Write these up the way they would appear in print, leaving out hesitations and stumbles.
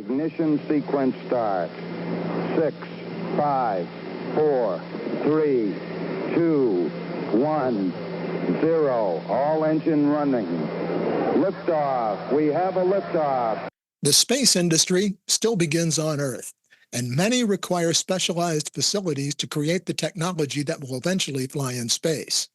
Ignition sequence start. 6, 5, 4, 3, 2, 1, 0. All engine running. Liftoff. We have a liftoff. The space industry still begins on Earth, and many require specialized facilities to create the technology that will eventually fly in space.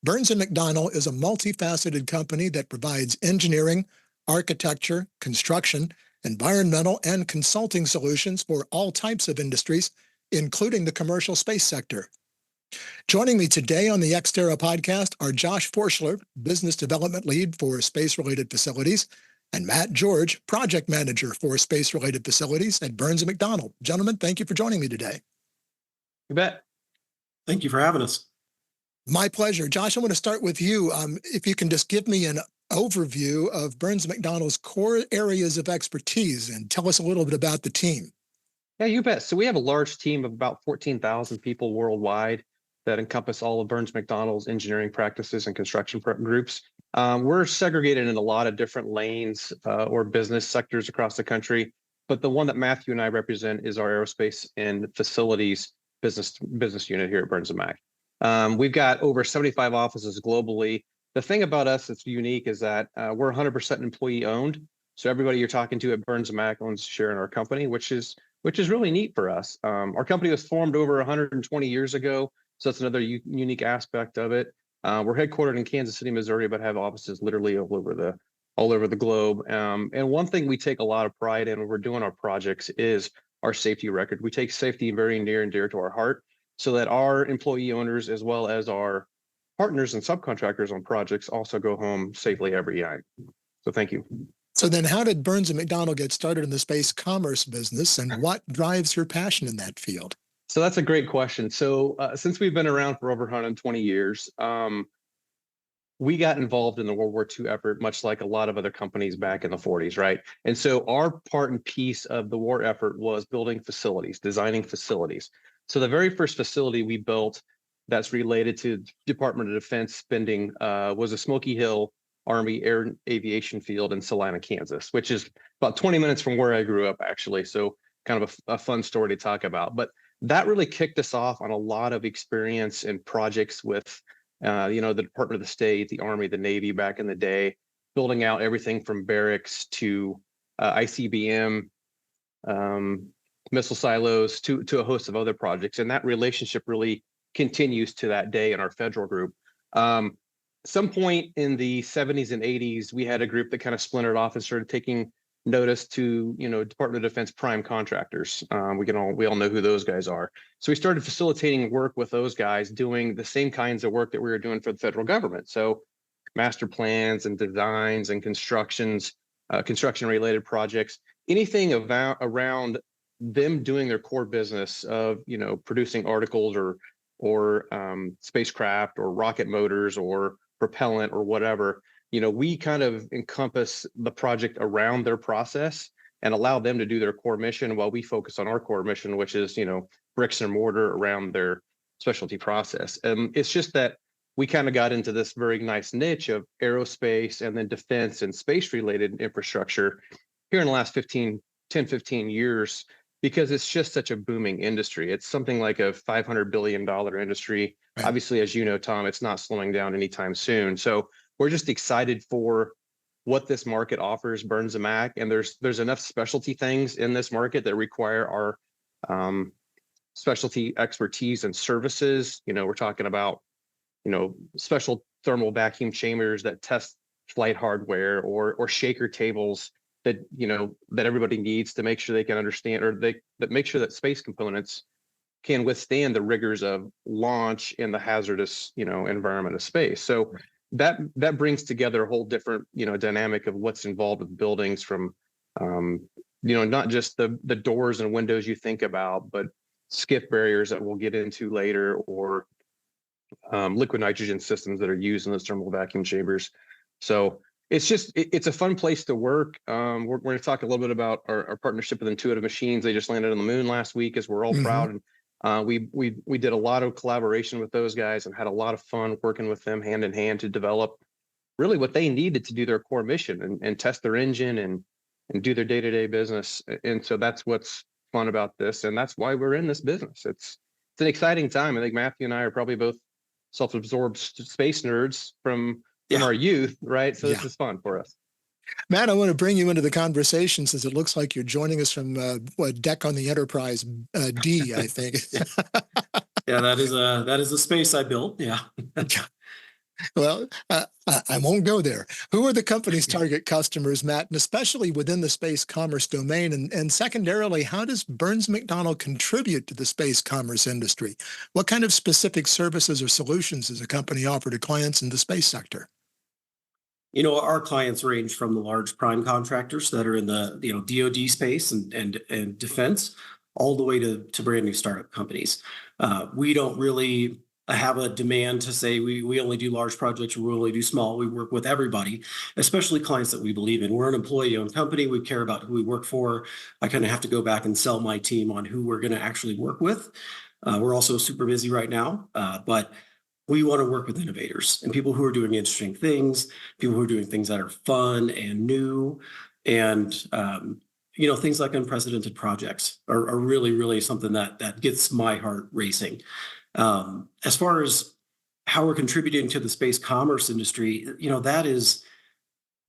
Burns McDonnell is a multifaceted company that provides engineering, architecture, construction, environmental, and consulting solutions for all types of industries, including the commercial space sector. Joining me today on the Ex Terra Podcast are Josh Foerschler, Business Development Lead for Space-Related Facilities, and Matt George, Project Manager for Space-Related Facilities at Burns McDonnell. Gentlemen, thank you for joining me today. You bet. Thank you for having us. My pleasure. Josh, I want to start with you. If you can just give me an overview of Burns McDonnell's core areas of expertise and tell us a little bit about the team. Yeah, you bet. So we have a large team of about 14,000 people worldwide that encompass all of Burns McDonnell's engineering practices and construction groups. We're segregated in a lot of different lanes or business sectors across the country, but the one that Matthew and I represent is our aerospace and facilities business unit here at Burns & Mac. We've got over 75 offices globally. The thing about us that's unique is that we're 100% employee owned. So everybody you're talking to at Burns & Mac owns a share in our company, which is really neat for us. Our company was formed over 120 years ago. So that's another unique aspect of it. We're headquartered in Kansas City, Missouri, but have offices literally all over the globe. And one thing we take a lot of pride in when we're doing our projects is our safety record. We take safety very near and dear to our heart, so that our employee owners, as well as our partners and subcontractors on projects, also go home safely every night. So thank you. So then how did Burns McDonnell get started in the space commerce business, and what drives your passion in that field? So that's a great question. So since we've been around for over 120 years, we got involved in the World War II effort, much like a lot of other companies back in the 40s, right? And so our part and piece of the war effort was building facilities, designing facilities. So the very first facility we built that's related to Department of Defense spending was a Smoky Hill Army Air Aviation Field in Salina, Kansas, which is about 20 minutes from where I grew up, actually. So kind of a fun story to talk about. But that really kicked us off on a lot of experience and projects with, the Department of the State, the Army, the Navy back in the day, building out everything from barracks to ICBM, missile silos to a host of other projects. And that relationship really continues to that day in our federal group. Some point in the 70s and 80s, we had a group that kind of splintered off and started taking notice to, Department of Defense prime contractors. We all know who those guys are. So we started facilitating work with those guys, doing the same kinds of work that we were doing for the federal government. So master plans and designs and construction related projects, anything around them doing their core business of, producing articles or spacecraft or rocket motors or propellant or whatever. We kind of encompass the project around their process and allow them to do their core mission while we focus on our core mission, which is, bricks and mortar around their specialty process. It's just that we kind of got into this very nice niche of aerospace and then defense and space related infrastructure here in the last 10, 15 years, because it's just such a booming industry. It's something like a $500 billion industry. Right. Obviously, as you know, Tom, it's not slowing down anytime soon. So we're just excited for what this market offers Burns & Mac, and there's enough specialty things in this market that require our specialty expertise and services. We're talking about, special thermal vacuum chambers that test flight hardware or shaker tables that, that everybody needs to make sure they can understand, or that make sure that space components can withstand the rigors of launch in the hazardous, environment of space. So that brings together a whole different, dynamic of what's involved with buildings, from, not just the doors and windows you think about, but skip barriers that we'll get into later, or liquid nitrogen systems that are used in those thermal vacuum chambers. So it's a fun place to work. We're going to talk a little bit about our partnership with Intuitive Machines. They just landed on the moon last week, as we're all proud. And we did a lot of collaboration with those guys and had a lot of fun working with them hand in hand to develop really what they needed to do their core mission and test their engine and and do their day-to-day business. And so that's what's fun about this, and that's why we're in this business. It's an exciting time. I think Matthew and I are probably both self-absorbed space nerds from our youth, right? So this is fun for us. Matt, I want to bring you into the conversation since it looks like you're joining us from deck on the Enterprise D, I think. Yeah, that is a space I built. Yeah. Well, I won't go there. Who are the company's target customers, Matt, and especially within the space commerce domain? And secondarily, how does Burns McDonnell contribute to the space commerce industry? What kind of specific services or solutions does a company offer to clients in the space sector? Our clients range from the large prime contractors that are in the DoD space and defense, all the way to brand new startup companies. We don't really have a demand to say we only do large projects or we only do small. We work with everybody, especially clients that we believe in. We're an employee-owned company. We care about who we work for. I kind of have to go back and sell my team on who we're going to actually work with. We're also super busy right now, but we want to work with innovators and people who are doing interesting things, people who are doing things that are fun and new, and things like unprecedented projects are really, really something that gets my heart racing. As far as how we're contributing to the space commerce industry, that is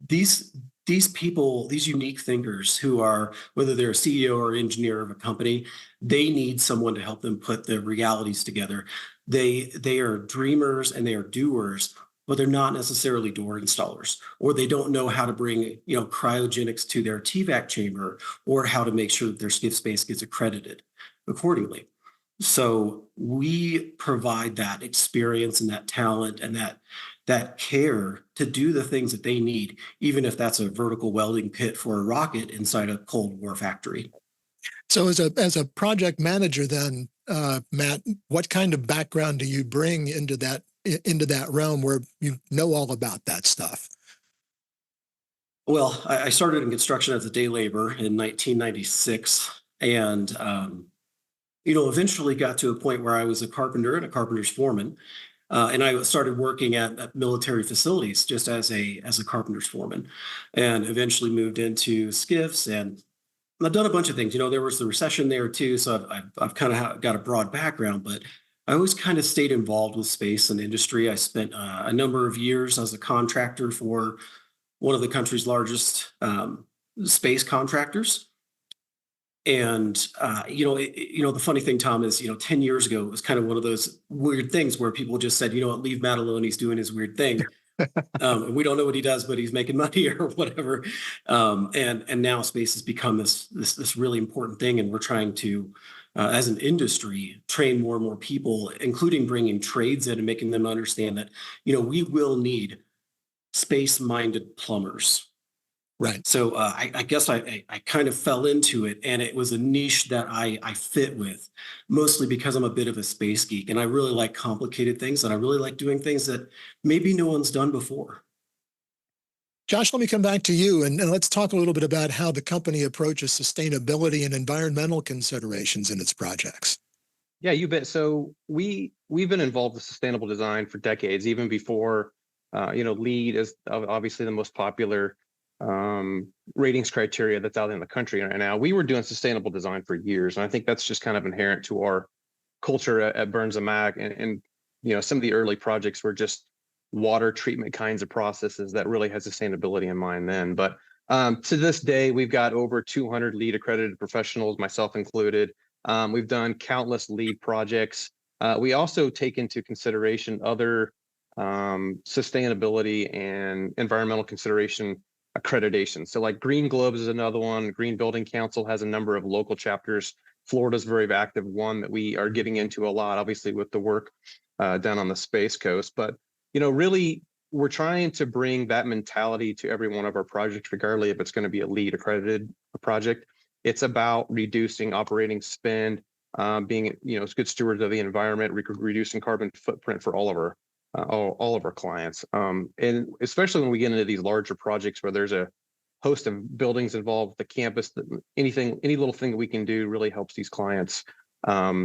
these people, these unique thinkers who are, whether they're a CEO or engineer of a company, they need someone to help them put the realities together. They are dreamers and they are doers, but they're not necessarily door installers, or they don't know how to bring, cryogenics to their TVAC chamber, or how to make sure that their skiff space gets accredited accordingly. So we provide that experience and that talent and that care to do the things that they need, even if that's a vertical welding pit for a rocket inside a Cold War factory. So as a project manager then, Matt, what kind of background do you bring into that realm where you know all about that stuff? Well, I started in construction as a day laborer in 1996, and eventually got to a point where I was a carpenter and a carpenter's foreman, and I started working at military facilities just as a carpenter's foreman, and eventually moved into skiffs, and I've done a bunch of things. There was the recession there too, so I've kind of got a broad background, but I always kind of stayed involved with space and industry. I spent a number of years as a contractor for one of the country's largest space contractors. And, the funny thing, Tom, is, 10 years ago, it was kind of one of those weird things where people just said, leave Matt alone. He's doing his weird thing. We don't know what he does, but he's making money or whatever. And now space has become this really important thing. And we're trying to, as an industry, train more and more people, including bringing trades in and making them understand that, we will need space-minded plumbers. Right. So I guess I kind of fell into it, and it was a niche that I fit with, mostly because I'm a bit of a space geek, and I really like complicated things, and I really like doing things that maybe no one's done before. Josh, let me come back to you, and let's talk a little bit about how the company approaches sustainability and environmental considerations in its projects. Yeah, you bet. So we've been involved with sustainable design for decades, even before, LEED is obviously the most popular ratings criteria that's out in the country right now. We were doing sustainable design for years, and I think that's just kind of inherent to our culture at Burns and Mac. And some of the early projects were just water treatment kinds of processes that really had sustainability in mind then. But to this day, we've got over 200 LEED accredited professionals, myself included. We've done countless LEED projects. We also take into consideration other sustainability and environmental consideration accreditation. So like Green Globes is another one. Green Building Council has a number of local chapters. Florida's very active one that we are getting into a lot, obviously with the work down on the Space Coast. But, really we're trying to bring that mentality to every one of our projects, regardless if it's going to be a LEED accredited project. It's about reducing operating spend, being, good stewards of the environment, reducing carbon footprint for all of our clients. And especially when we get into these larger projects where there's a host of buildings involved, the campus, any little thing that we can do really helps these clients, capture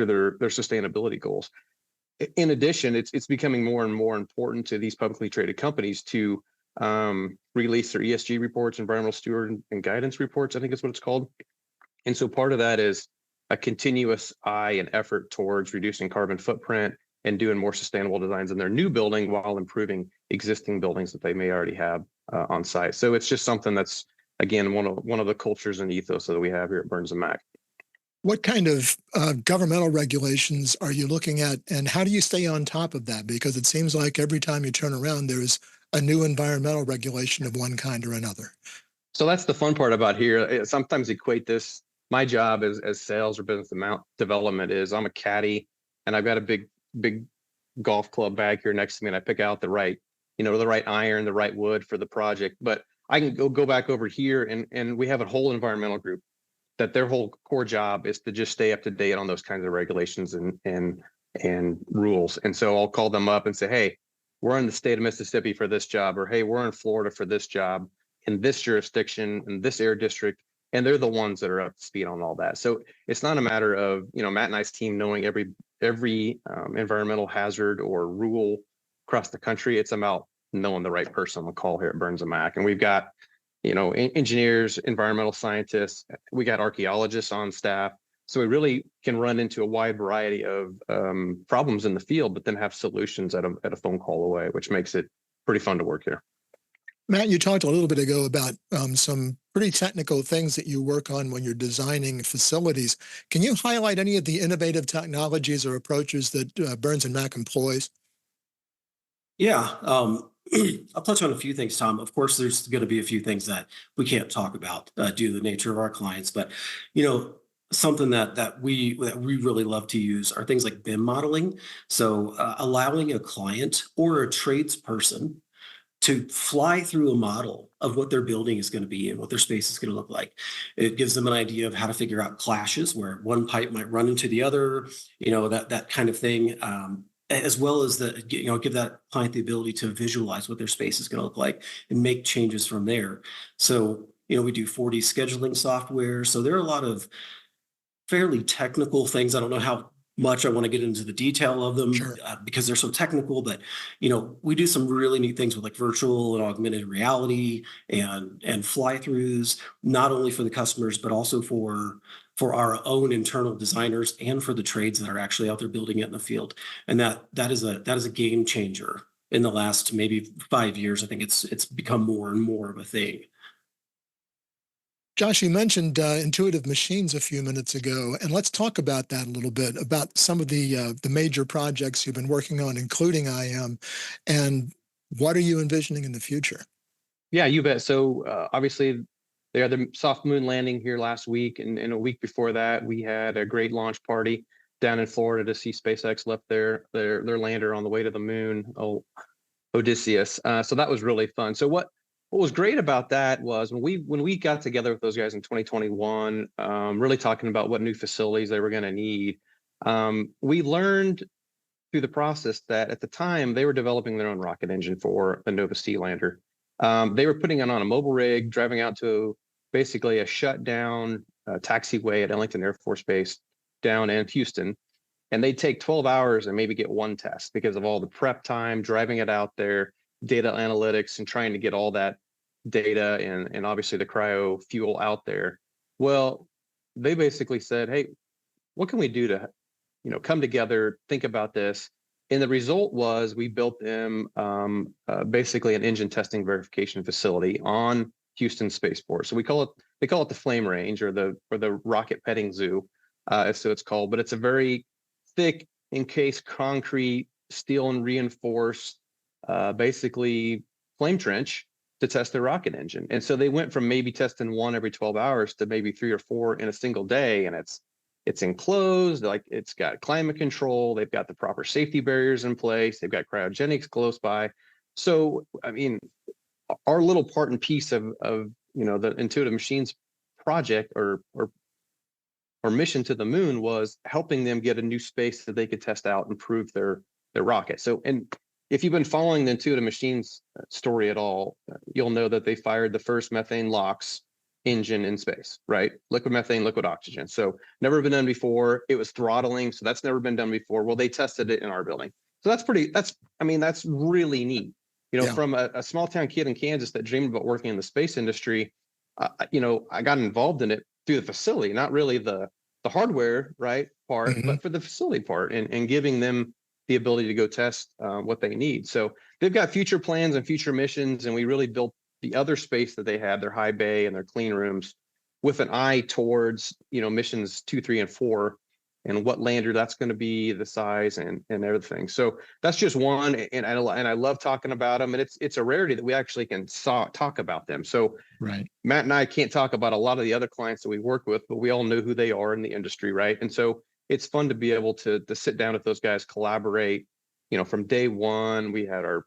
their sustainability goals. In addition, it's becoming more and more important to these publicly traded companies to release their ESG reports, environmental steward and guidance reports, I think is what it's called. And so part of that is a continuous eye and effort towards reducing carbon footprint and doing more sustainable designs in their new building while improving existing buildings that they may already have on site. So it's just something that's, again, one of the cultures and ethos that we have here at Burns and Mac. What kind of governmental regulations are you looking at, and how do you stay on top of that? Because it seems like every time you turn around, there's a new environmental regulation of one kind or another. So that's the fun part about here. I sometimes equate this. My job as sales or business development is I'm a caddy, and I've got a big golf club bag here next to me, and I pick out the right iron, the right wood for the project. But I can go back over here, and we have a whole environmental group that their whole core job is to just stay up to date on those kinds of regulations and rules. And so I'll call them up and say, hey, we're in the state of Mississippi for this job, or hey, we're in Florida for this job in this jurisdiction, in this air district. And they're the ones that are up to speed on all that. So it's not a matter of, Matt and I's team knowing every environmental hazard or rule across the country. It's about knowing the right person on call here at Burns and Mac. And we've got, engineers, environmental scientists, we got archaeologists on staff. So we really can run into a wide variety of problems in the field, but then have solutions at a phone call away, which makes it pretty fun to work here. Matt, you talked a little bit ago about some pretty technical things that you work on when you're designing facilities. Can you highlight any of the innovative technologies or approaches that Burns and Mac employs? Yeah, I'll touch on a few things, Tom. Of course, there's going to be a few things that we can't talk about due to the nature of our clients, but something that we really love to use are things like BIM modeling. So allowing a client or a tradesperson to fly through a model of what their building is going to be and what their space is going to look like. It gives them an idea of how to figure out clashes where one pipe might run into the other, that kind of thing, as well as give that client the ability to visualize what their space is going to look like and make changes from there. So, we do 4D scheduling software. So there are a lot of fairly technical things. I don't know how much I want to get into the detail of them. Sure. Because they're so technical, but we do some really neat things with like virtual and augmented reality and fly-throughs, not only for the customers, but also for our own internal designers and for the trades that are actually out there building it in the field. And that is a game changer in the last maybe 5 years. I think it's become more and more of a thing. Josh, you mentioned intuitive machines a few minutes ago, and let's talk about that a little bit, about some of the major projects you've been working on, including IM, and what are you envisioning in the future? Yeah, you bet. So obviously, they had the soft moon landing here last week, and a week before that, we had a great launch party down in Florida to see SpaceX left their lander on the way to the moon, Odysseus. So that was really fun. So what was great about that was when we got together with those guys in 2021, really talking about what new facilities they were going to need, we learned through the process that at the time they were developing their own rocket engine for the Nova Sea lander. They were putting it on a mobile rig, driving out to basically a shutdown taxiway at Ellington Air Force Base down in Houston. And they'd take 12 hours and maybe get one test because of all the prep time, driving it out there, data analytics, and trying to get all that data and obviously the cryo fuel out there. Well, they basically said, hey, what can we do to come together, think about this? And the result was we built them basically an engine testing verification facility on Houston Spaceport. So they call it the Flame Range or the Rocket Petting Zoo, so it's called. But it's a very thick, encased concrete, steel and reinforced, basically flame trench to test their rocket engine. And so they went from maybe testing one every 12 hours to maybe 3 or 4 in a single day, and it's enclosed, like it's got climate control, they've got the proper safety barriers in place, they've got cryogenics close by. So, I mean, our little part and piece of the Intuitive Machines project or mission to the moon was helping them get a new space that they could test out and prove their rocket. So, and if you've been following the Intuitive Machines story at all, you'll know that they fired the first methane LOX engine in space, right? Liquid methane, liquid oxygen. So never been done before. It was throttling, so that's never been done before. Well, they tested it in our building. So that's really neat. Yeah. from a small town kid in Kansas that dreamed about working in the space industry, I got involved in it through the facility, not really the hardware, right, part, Mhm. but for the facility part, and giving them the ability to go test what they need. So they've got future plans and future missions, and we really built the other space that they had, their high bay and their clean rooms, with an eye towards missions 2, 3, and 4, and what lander that's going to be, the size, and everything. So that's just one, and I love talking about them, and it's a rarity that we actually can talk about them. So Right. Matt and I can't talk about a lot of the other clients that we work with, but we all know who they are in the industry, right? And so it's fun to be able to sit down with those guys, collaborate. From day one, we had our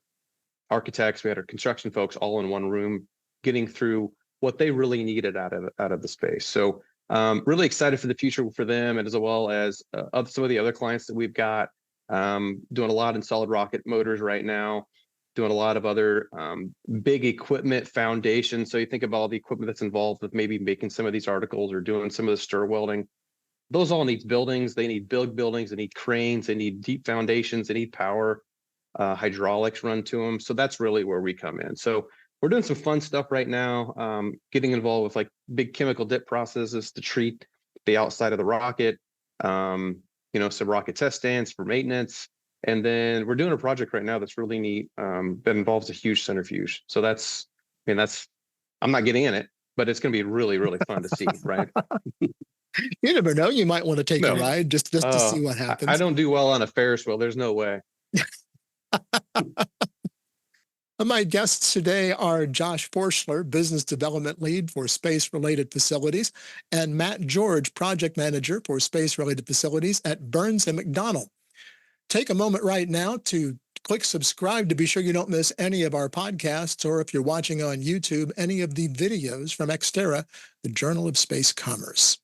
architects, we had our construction folks all in one room, getting through what they really needed out of the space. So really excited for the future for them, and as well as some of the other clients that we've got, doing a lot in solid rocket motors right now, doing a lot of other big equipment foundations. So you think about all the equipment that's involved with maybe making some of these articles or doing some of the stir welding. Those all need buildings. They need big buildings. They need cranes. They need deep foundations. They need power, hydraulics run to them. So that's really where we come in. So we're doing some fun stuff right now, getting involved with like big chemical dip processes to treat the outside of the rocket, some rocket test stands for maintenance. And then we're doing a project right now that's really neat, that involves a huge centrifuge. So I'm not getting in it, but it's going to be really, really fun to see, right? You never know. You might want to take a No. ride just to see what happens. I don't do well on a Ferris wheel. There's no way. My guests today are Josh Foerschler, Business Development Lead for Space-Related Facilities, and Matt George, Project Manager for Space-Related Facilities at Burns McDonnell. Take a moment right now to click subscribe to be sure you don't miss any of our podcasts, or if you're watching on YouTube, any of the videos from Ex Terra, the Journal of Space Commerce.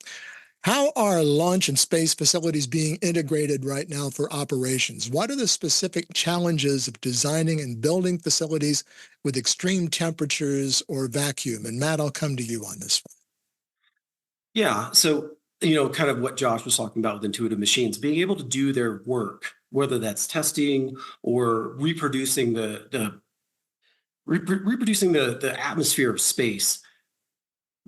How are launch and space facilities being integrated right now for operations? What are the specific challenges of designing and building facilities with extreme temperatures or vacuum? And Matt, I'll come to you on this one. Yeah. So, kind of what Josh was talking about with intuitive machines, being able to do their work, whether that's testing or reproducing the atmosphere of space,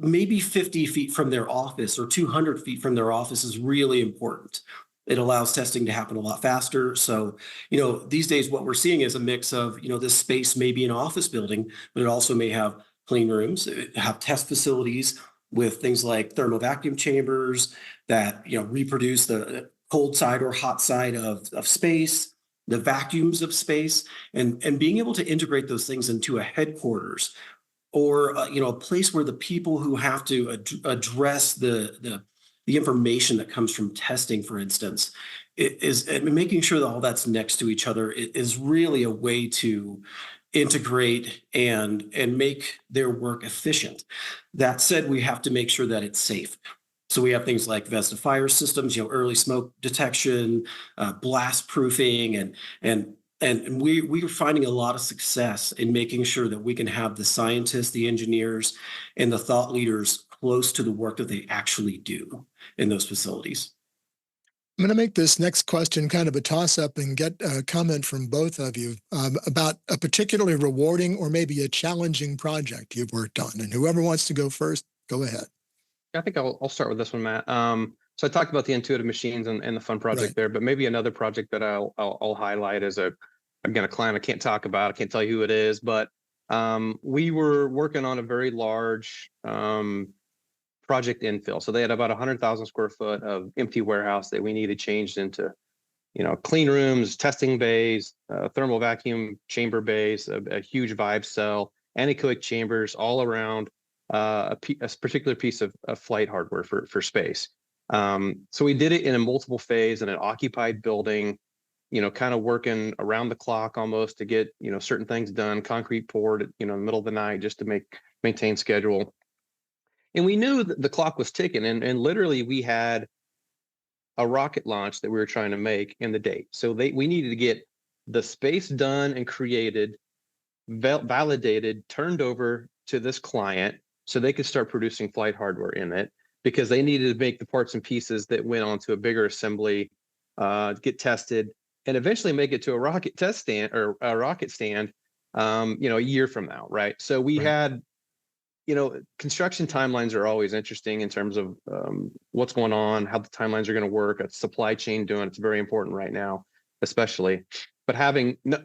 maybe 50 feet from their office or 200 feet from their office is really important. It allows testing to happen a lot faster. So, these days what we're seeing is a mix of, this space may be an office building, but it also may have clean rooms, have test facilities with things like thermal vacuum chambers that, reproduce the cold side or hot side of space, the vacuums of space, and being able to integrate those things into a headquarters or a place where the people who have to address the information that comes from testing, for instance, is making sure that all that's next to each other is really a way to integrate and make their work efficient. That said, we have to make sure that it's safe. So we have things like Vesta fire systems, early smoke detection, blast proofing, and we are finding a lot of success in making sure that we can have the scientists, the engineers, and the thought leaders close to the work that they actually do in those facilities. I'm going to make this next question kind of a toss-up and get a comment from both of you about a particularly rewarding or maybe a challenging project you've worked on. And whoever wants to go first, go ahead. I think I'll start with this one, Matt. So I talked about the intuitive machines and the fun project there, but maybe another project that I'll highlight is a client I can't talk about. I can't tell you who it is, but we were working on a very large project infill. So they had about 100,000 square foot of empty warehouse that we needed changed into, clean rooms, testing bays, thermal vacuum chamber bays, a huge vibe cell, anechoic chambers all around a particular piece of flight hardware for space. So we did it in a multiple phase in an occupied building, kind of working around the clock almost to get, certain things done, concrete poured, in the middle of the night just to maintain schedule. And we knew that the clock was ticking, and literally we had a rocket launch that we were trying to make in the date. So we needed to get the space done and created, validated, turned over to this client so they could start producing flight hardware in it, because they needed to make the parts and pieces that went onto a bigger assembly, get tested, and eventually make it to a rocket test stand or a rocket stand a year from now, right? So we had, construction timelines are always interesting in terms of what's going on, how the timelines are going to work, a supply chain doing. It's very important right now, especially. But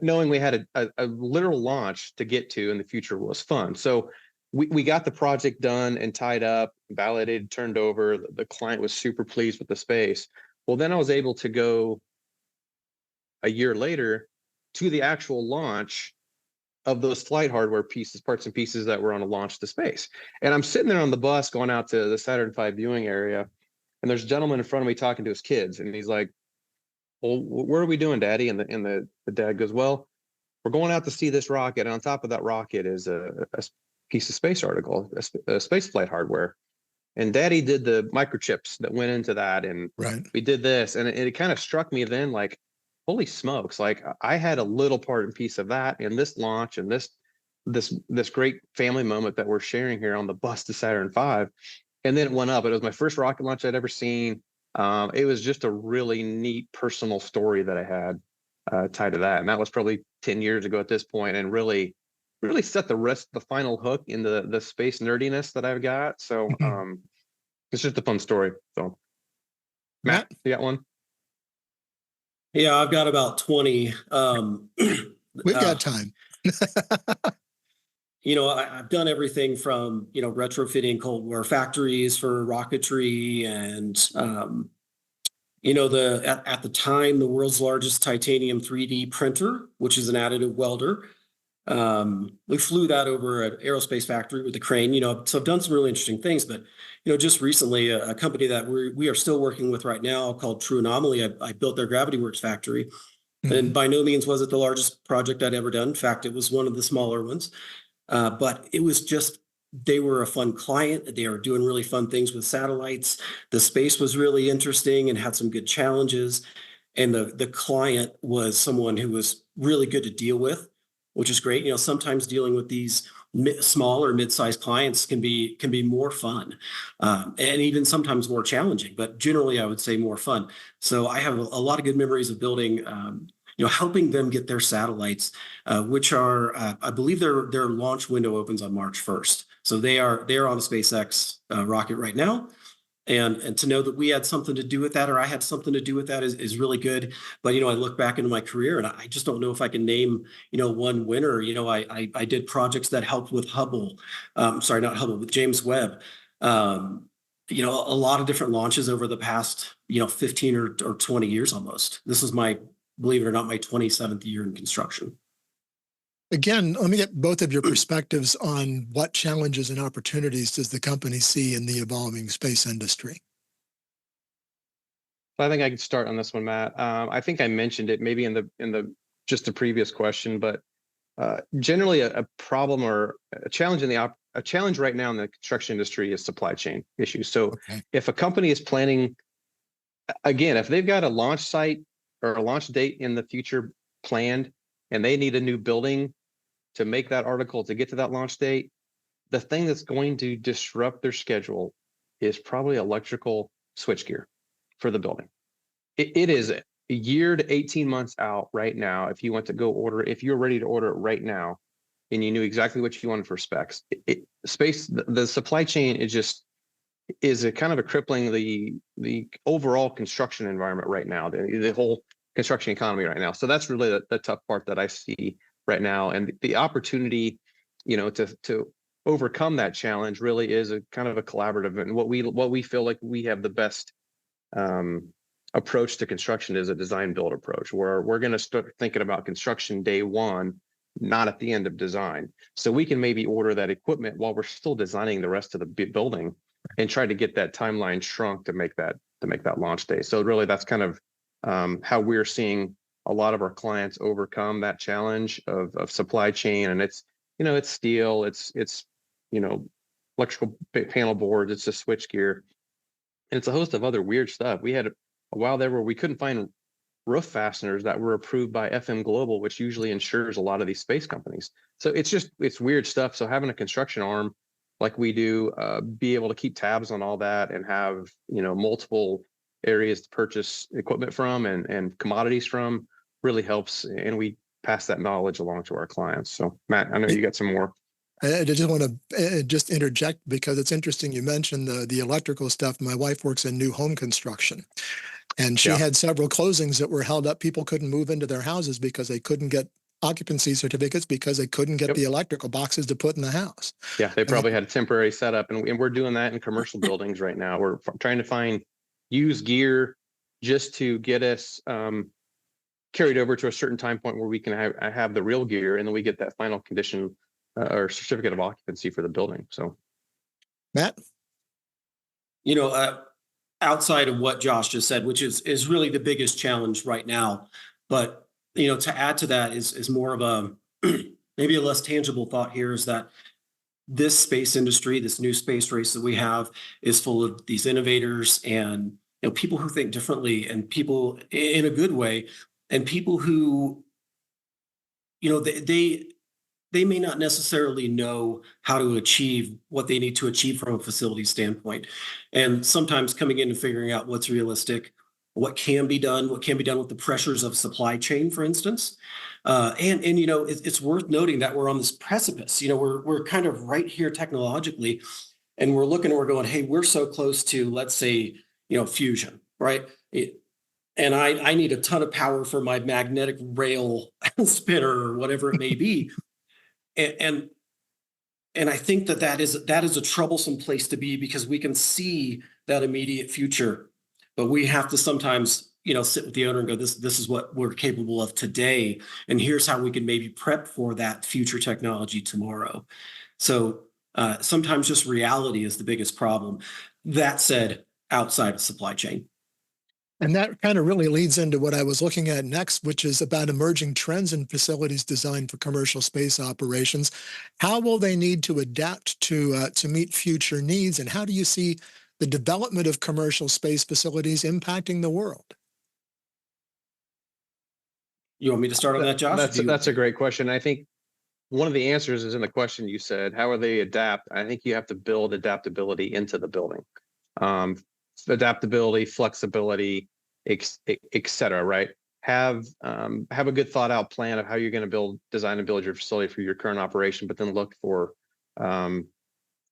knowing we had a literal launch to get to in the future was fun. So we got the project done and tied up, validated, turned over. The client was super pleased with the space. Well, then I was able to go a year later to the actual launch of those flight hardware pieces, parts and pieces that were on a launch to space. And I'm sitting there on the bus going out to the Saturn V viewing area, and there's a gentleman in front of me talking to his kids, and he's like, "Well, where are we doing, Daddy?" And the dad goes, "Well, we're going out to see this rocket, and on top of that rocket is a piece of space article, a space flight hardware. And Daddy did the microchips that went into that, and we did this." And it kind of struck me then, like, holy smokes, like I had a little part and piece of that in this launch and this great family moment that we're sharing here on the bus to Saturn V. And then it went up. It was my first rocket launch I'd ever seen. It was just a really neat personal story that I had tied to that. And that was probably 10 years ago at this point, and really set the final hook in the space nerdiness that I've got. So it's just a fun story. So Matt, you got one? Yeah, I've got about 20. We've got time. I've done everything from, retrofitting Cold War factories for rocketry and, at the time, the world's largest titanium 3D printer, which is an additive welder. We flew that over an aerospace factory with a crane, so I've done some really interesting things. But, just recently, a company that we are still working with right now called True Anomaly, I built their Gravity Works factory. And by no means was it the largest project I'd ever done. In fact, it was one of the smaller ones. But it was just, they were a fun client. They were doing really fun things with satellites. The space was really interesting and had some good challenges. And the client was someone who was really good to deal with, which is great. Sometimes dealing with these small or mid-sized clients can be more fun, and even sometimes more challenging, but generally I would say more fun. So I have a lot of good memories of building, helping them get their satellites, which are, I believe their launch window opens on March 1st. So they are on the SpaceX rocket right now. And to know that we had something to do with that, or I had something to do with that is really good. But, I look back into my career and I just don't know if I can name, one winner. I did projects that helped with Hubble. Sorry, not Hubble, with James Webb. A lot of different launches over the past, 15 or 20 years almost. This is believe it or not, my 27th year in construction. Again, let me get both of your perspectives on what challenges and opportunities does the company see in the evolving space industry? I think I could start on this one, Matt. I think I mentioned it maybe in the just the previous question, but generally a problem or a challenge a challenge right now in the construction industry is supply chain issues. So if a company is planning, again, if they've got a launch site or a launch date in the future planned, and they need a new building to make that article to get to that launch date, the thing that's going to disrupt their schedule is probably electrical switchgear for the building. It is a year to 18 months out right now. If you want to go order, if you're ready to order it right now, and you knew exactly what you wanted for specs, the supply chain is a kind of a crippling the overall construction environment right now, the whole construction economy right now. So that's really the tough part that I see right now. And the opportunity, to overcome that challenge really is a kind of a collaborative. And what we feel like we have the best approach to construction is a design build approach, where we're going to start thinking about construction day one, not at the end of design. So we can maybe order that equipment while we're still designing the rest of the building and try to get that timeline shrunk to make that launch day. So really that's kind of how we're seeing a lot of our clients overcome that challenge of supply chain. And it's steel, it's electrical panel boards, it's a switch gear, and it's a host of other weird stuff. We had a while there where we couldn't find roof fasteners that were approved by FM Global, which usually insures a lot of these space companies. So it's weird stuff. So having a construction arm like we do, be able to keep tabs on all that and have, multiple areas to purchase equipment from and commodities from really helps. And we pass that knowledge along to our clients. So Matt, I know you got some more. I just want to just interject because it's interesting. You mentioned the electrical stuff. My wife works in new home construction, and she had several closings that were held up. People couldn't move into their houses because they couldn't get occupancy certificates because they couldn't get the electrical boxes to put in the house. Yeah, they probably had a temporary setup, and we're doing that in commercial buildings right now. We're trying to find used gear just to get us carried over to a certain time point where we can have the real gear, and then we get that final condition or certificate of occupancy for the building. So, Matt, outside of what Josh just said, which is really the biggest challenge right now, but to add to that is more of a maybe a less tangible thought here, is that this space industry, this new space race that we have, is full of these innovators and people who think differently, and people in a good way, and people who they may not necessarily know how to achieve what they need to achieve from a facility standpoint. And sometimes coming in and figuring out what's realistic, what can be done with the pressures of supply chain, for instance. It's worth noting that we're on this precipice. We're kind of right here technologically, and we're looking and we're going, hey, we're so close to, let's say, fusion, right? And I need a ton of power for my magnetic rail spinner or whatever it may be. And I think that is a troublesome place to be, because we can see that immediate future, but we have to sometimes, sit with the owner and go, this is what we're capable of today, and here's how we can maybe prep for that future technology tomorrow. So sometimes just reality is the biggest problem. That said, outside of supply chain. And that kind of really leads into what I was looking at next, which is about emerging trends in facilities designed for commercial space operations. How will they need to adapt to meet future needs, and how do you see the development of commercial space facilities impacting the world? You want me to start on that, Josh? That's a great question. I think one of the answers is in the question you said. How are they adapt? I think you have to build adaptability into the building. Adaptability, flexibility, et cetera, right? Have a good thought out plan of how you're going to design and build your facility for your current operation, but then look for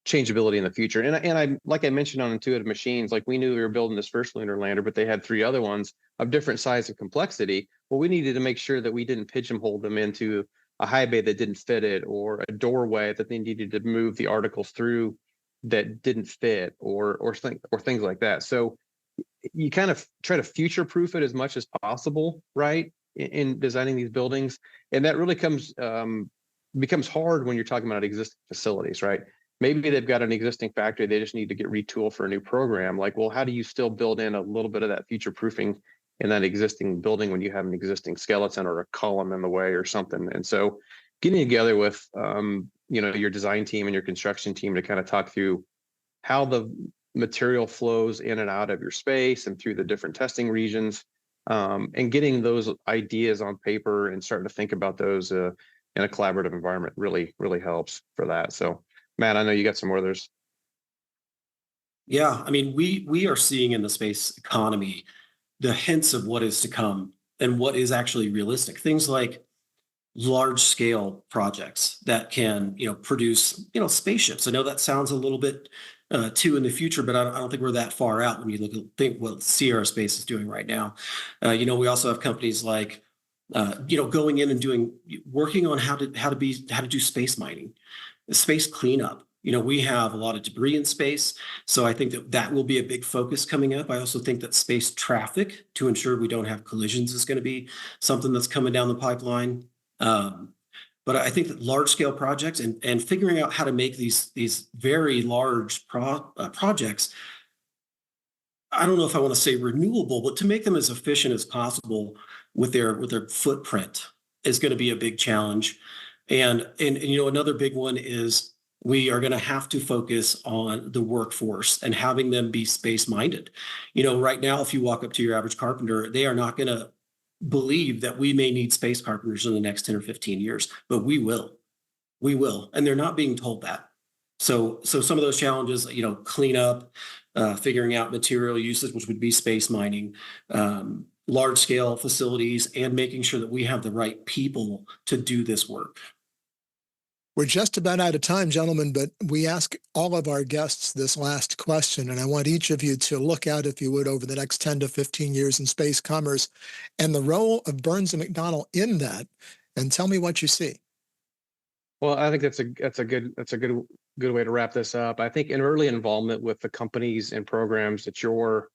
changeability in the future. And I like I mentioned on Intuitive Machines, like we knew we were building this first lunar lander, but they had 3 other ones of different size and complexity. Well, we needed to make sure that we didn't pigeonhole them into a high bay that didn't fit it, or a doorway that they needed to move the articles through that didn't fit, or things like that. So you kind of try to future proof it as much as possible, right, in designing these buildings. And that really becomes hard when you're talking about existing facilities, right? Maybe they've got an existing factory, they just need to get retooled for a new program. Like, well, how do you still build in a little bit of that future proofing in that existing building when you have an existing skeleton or a column in the way or something? And so getting together with your design team and your construction team to kind of talk through how the material flows in and out of your space and through the different testing regions, and getting those ideas on paper and starting to think about those in a collaborative environment really, really helps for that. So Matt, I know you got some others. Yeah, I mean, we are seeing in the space economy the hints of what is to come and what is actually realistic. Things like large scale projects that can, produce, spaceships. I know that sounds a little bit too in the future, but I don't think we're that far out when you think what Sierra Space is doing right now. We also have companies like, going in and working on how to do space mining, space cleanup. We have a lot of debris in space, so I think that will be a big focus coming up. I also think that space traffic, to ensure we don't have collisions, is going to be something that's coming down the pipeline. But I think that large scale projects and figuring out how to make these very large projects, I don't know if I want to say renewable, but to make them as efficient as possible with their footprint is going to be a big challenge. And another big one is we are going to have to focus on the workforce and having them be space minded. Right now, if you walk up to your average carpenter, they are not going to believe that we may need space carpenters in the next 10 or 15 years, but we will. And they're not being told that. So some of those challenges, cleanup, figuring out material usage, which would be space mining, large-scale facilities and making sure that we have the right people to do this work. We're just about out of time, gentlemen, but we ask all of our guests this last question, and I want each of you to look out, if you would, over the next 10 to 15 years in space commerce and the role of Burns and McDonnell in that, and tell me what you see. Well, I think that's a good way to wrap this up. I think an early involvement with the companies and programs that you're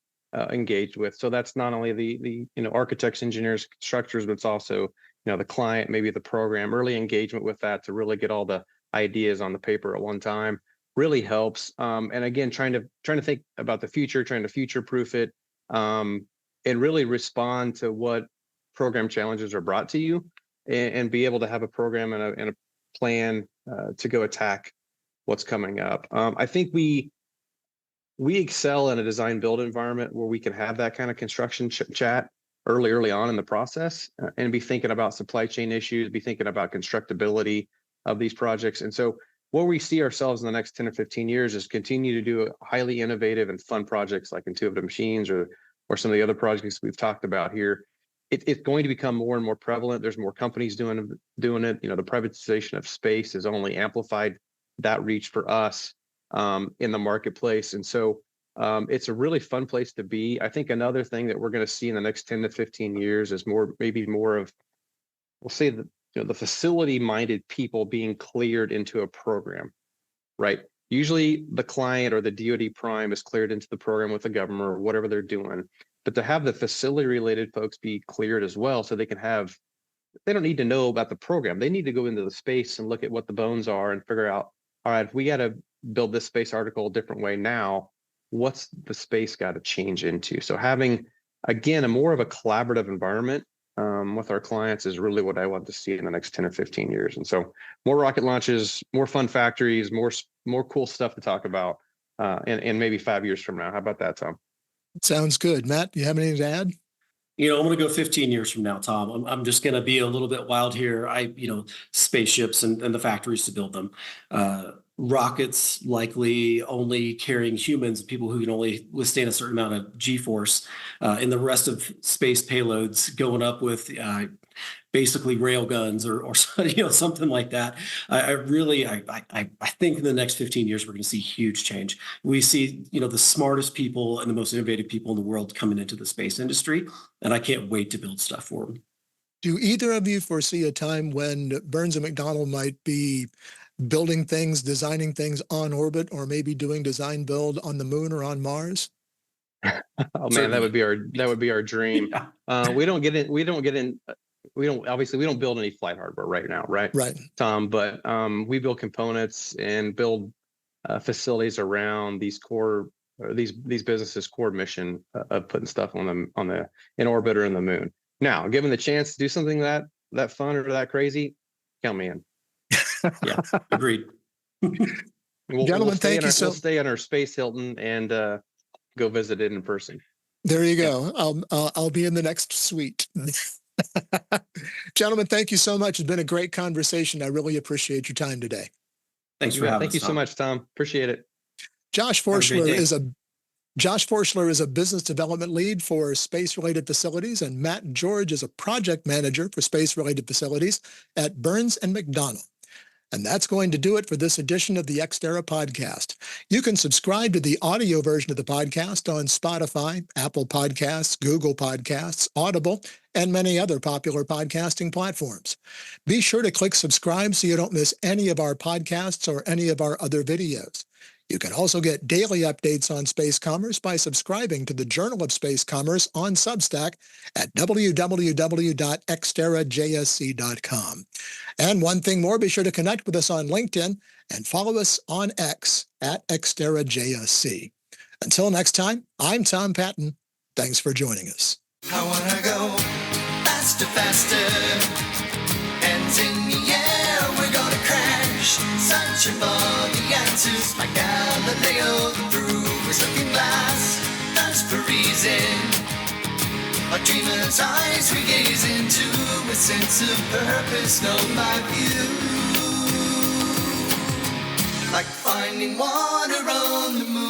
engaged with. So that's not only the architects, engineers, constructors, but it's also the client, maybe the program. Early engagement with that to really get all the ideas on the paper at one time really helps. And again, trying to think about the future, trying to future-proof it, and really respond to what program challenges are brought to you, and be able to have a program and a plan to go attack what's coming up. I think we excel in a design build environment where we can have that kind of construction chat early on in the process, and be thinking about supply chain issues, be thinking about constructability of these projects. And so where we see ourselves in the next 10 or 15 years is continue to do highly innovative and fun projects like Intuitive Machines or some of the other projects we've talked about here. It's going to become more and more prevalent. There's more companies doing it. The privatization of space has only amplified that reach for us in the marketplace. And so it's a really fun place to be. I think another thing that we're going to see in the next 10 to 15 years is maybe more of, we'll say the facility-minded people being cleared into a program, right? Usually the client or the DoD prime is cleared into the program with the government or whatever they're doing. But to have the facility-related folks be cleared as well, so they don't need to know about the program. They need to go into the space and look at what the bones are and figure out, all right, if we got to build this space article a different way now, what's the space got to change into? So having, again, a more of a collaborative environment with our clients is really what I want to see in the next 10 or 15 years. And so more rocket launches, more fun factories, more cool stuff to talk about in maybe 5 years from now. How about that, Tom? Sounds good. Matt, do you have anything to add? I'm going to go 15 years from now, Tom. I'm just going to be a little bit wild here. Spaceships and the factories to build them. Rockets likely only carrying humans, people who can only withstand a certain amount of G-force, and the rest of space payloads going up with basically rail guns or something like that. I think in the next 15 years we're going to see huge change. We see the smartest people and the most innovative people in the world coming into the space industry, and I can't wait to build stuff for them. Do either of you foresee a time when Burns and McDonnell might be building things, designing things on orbit, or maybe doing design build on the moon or on Mars? Oh man, that would be our dream. Yeah. We don't build any flight hardware right now, right, Tom? But we build components and build facilities around these core, these businesses' core mission of putting stuff in orbit or in the moon. Now, given the chance to do something that fun or that crazy, count me in. Yeah, agreed. Gentlemen, thank you. We'll stay on our Space Hilton and go visit it in person. There you go. I'll be in the next suite. Gentlemen, thank you so much. It's been a great conversation. I really appreciate your time today. Thanks for having us. Thank you so much, Tom. Appreciate it. Josh Foerschler is a business development lead for space-related facilities, and Matt George is a project manager for space-related facilities at Burns and McDonnell. And that's going to do it for this edition of the Ex Terra Podcast. You can subscribe to the audio version of the podcast on Spotify, Apple Podcasts, Google Podcasts, Audible, and many other popular podcasting platforms. Be sure to click subscribe so you don't miss any of our podcasts or any of our other videos. You can also get daily updates on space commerce by subscribing to the Journal of Space Commerce on Substack at www.xterrajsc.com. And one thing more, be sure to connect with us on LinkedIn and follow us on X at xterrajsc. Until next time, I'm Tom Patton. Thanks for joining us. I want to go faster, faster. Hands in the air, we're going to crash. Searching for the answers like Galileo. The proof is looking glass. Thirst for reason. Our dreamer's eyes we gaze into a sense of purpose, know my view. Like finding water on the moon.